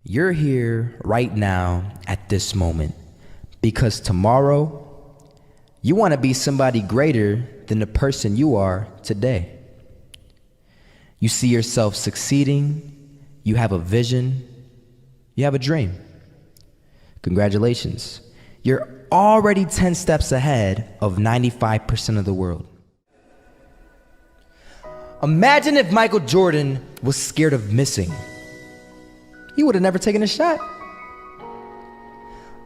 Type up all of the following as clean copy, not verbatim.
You're here right now at this moment because tomorrow you want to be somebody greater than the person you are today. You see yourself succeeding, you have a vision, you have a dream. Congratulations. You're already 10 steps ahead of 95% of the world. Imagine if Michael Jordan was scared of missing. He would have never taken a shot.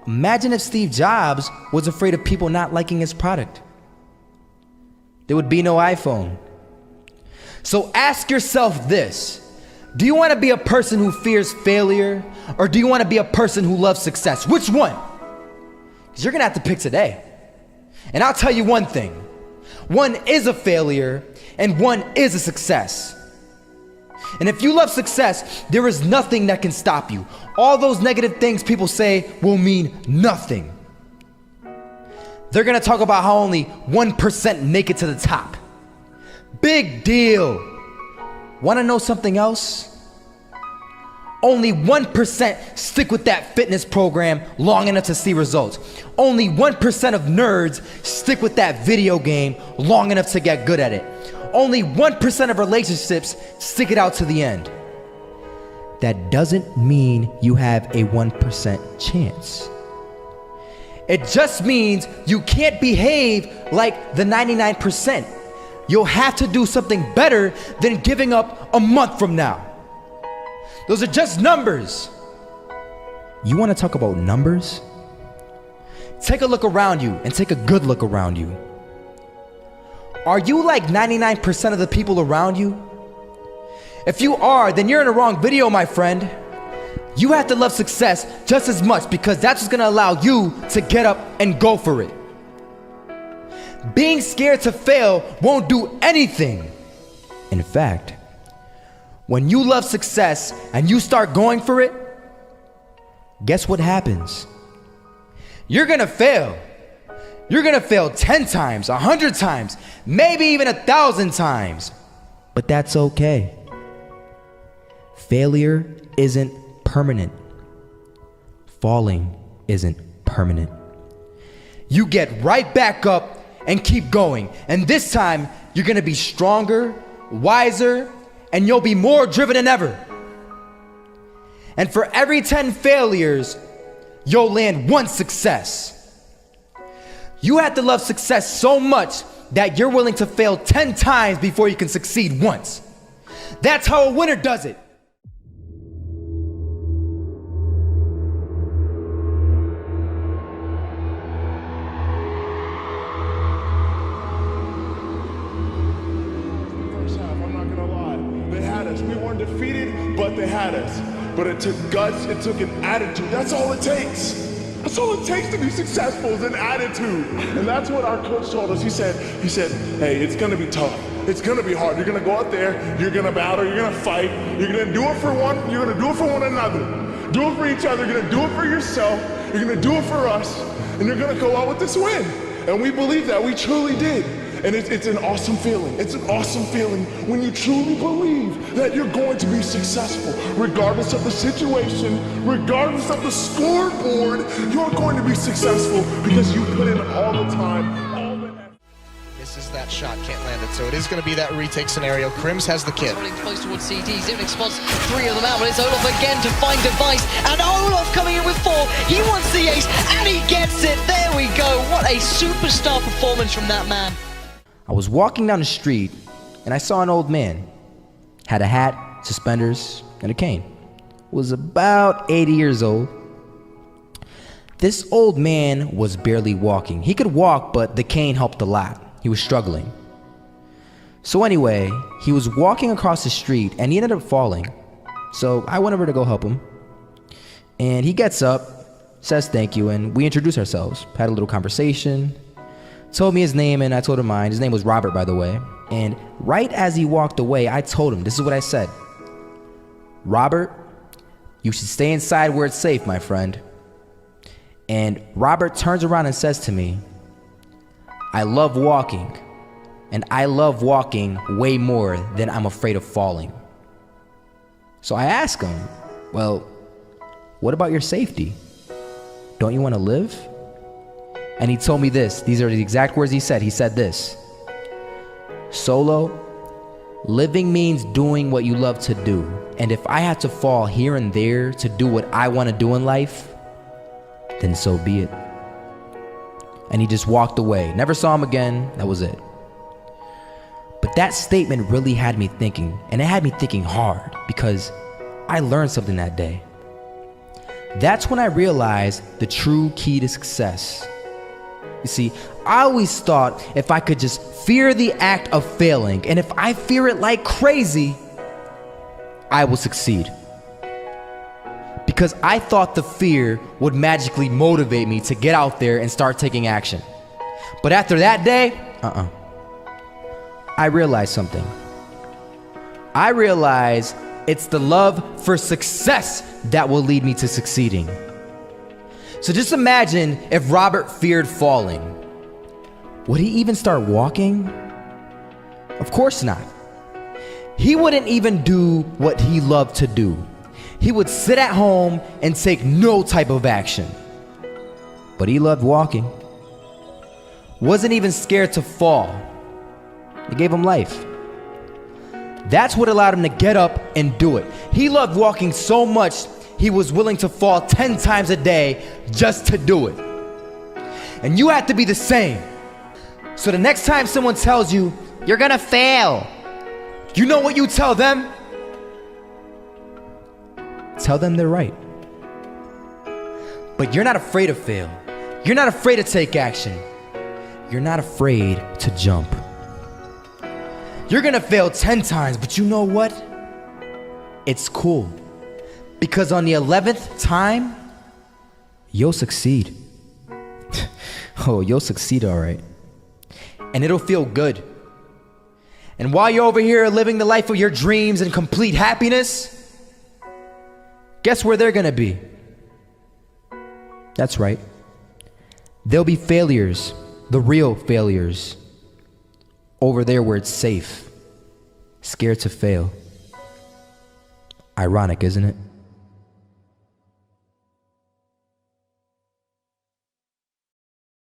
Imagine if Steve Jobs was afraid of people not liking his product. There would be no iPhone. So ask yourself this: do you want to be a person who fears failure, or do you want to be a person who loves success? Which one? Because you're gonna have to pick today. And I'll tell you one thing: one is a failure and one is a success. And if you love success, there is nothing that can stop you. All those negative things people say will mean nothing. They're gonna talk about how only 1% make it to the top. Big deal. Wanna know something else? Only 1% stick with that fitness program long enough to see results. Only 1% of nerds stick with that video game long enough to get good at it. Only 1% of relationships stick it out to the end. That doesn't mean you have a 1% chance. It just means you can't behave like the 99%. You'll have to do something better than giving up a month from now. Those are just numbers. You want to talk about numbers? Take a look around you and take a good look around you. Are you like 99% of the people around you? If you are, then you're in the wrong video, my friend. You have to love success just as much, because that's what's gonna allow you to get up and go for it. Being scared to fail won't do anything. In fact, when you love success and you start going for it, guess what happens? You're gonna fail. You're gonna fail 10 times, 100 times, maybe even 1,000 times. But that's okay. Failure isn't permanent. Falling isn't permanent. You get right back up and keep going. And this time, you're gonna be stronger, wiser, and you'll be more driven than ever. And for every 10 failures, you'll land one success. You have to love success so much that you're willing to fail 10 times before you can succeed once. That's how a winner does it. First half, I'm not gonna lie. They had us. We weren't defeated, but they had us. But it took guts, it took an attitude. That's all it takes. That's all it takes to be successful, is an attitude. And that's what our coach told us. He said, hey, it's gonna be tough. It's gonna be hard. You're gonna go out there, you're gonna battle, you're gonna fight, you're gonna do it for one, you're gonna do it for one another. Do it for each other, you're gonna do it for yourself, you're gonna do it for us, and you're gonna go out with this win. And we believe that, we truly did. And it's an awesome feeling. It's an awesome feeling when you truly believe that you're going to be successful. Regardless of the situation, regardless of the scoreboard, you're going to be successful because you put in all the time, all the effort. This is that shot, can't land it, so it is going to be that retake scenario. Krims has the kid. Running close towards CT, Zivnik spots 3 of them out, but it's Olaf again to find Device, and Olaf coming in with 4, he wants the ace, and he gets it, there we go, what a superstar performance from that man. I was walking down the street and I saw an old man. Had a hat, suspenders, and a cane. Was about 80 years old. This old man was barely walking. He could walk, but the cane helped a lot. He was struggling. So anyway, he was walking across the street and he ended up falling. So I went over to go help him. And he gets up, says thank you, and we introduced ourselves. Had a little conversation. Told me his name and I told him mine. His name was Robert, by the way. And right as he walked away, I told him, this is what I said: Robert, you should stay inside where it's safe, my friend. And Robert turns around and says to me, I love walking, and I love walking way more than I'm afraid of falling. So I ask him, well, What about your safety? Don't you want to live? And he told me this. These are the exact words he said. He said this: Solo, living means doing what you love to do. And if I had to fall here and there to do what I want to do in life, then so be it. And he just walked away. Never saw him again. That was it. But that statement really had me thinking, and it had me thinking hard, because I learned something that day. That's when I realized the true key to success. You see, I always thought if I could just fear the act of failing, and if I fear it like crazy, I will succeed. Because I thought the fear would magically motivate me to get out there and start taking action. But after that day, I realized something. I realized it's the love for success that will lead me to succeeding. So just imagine if Robert feared falling. Would he even start walking? Of course not. He wouldn't even do what he loved to do. He would sit at home and take no type of action. But he loved walking. Wasn't even scared to fall. It gave him life. That's what allowed him to get up and do it. He loved walking so much, he was willing to fall 10 times a day just to do it. And you have to be the same. So the next time someone tells you, you're gonna fail, you know what you tell them? Tell them they're right. But you're not afraid to fail. You're not afraid to take action. You're not afraid to jump. You're gonna fail 10 times, but you know what? It's cool. Because on the 11th time, you'll succeed. Oh, you'll succeed, all right. And it'll feel good. And while you're over here living the life of your dreams and complete happiness, guess where they're gonna be? That's right. They'll be failures, the real failures. Over there where it's safe, scared to fail. Ironic, isn't it?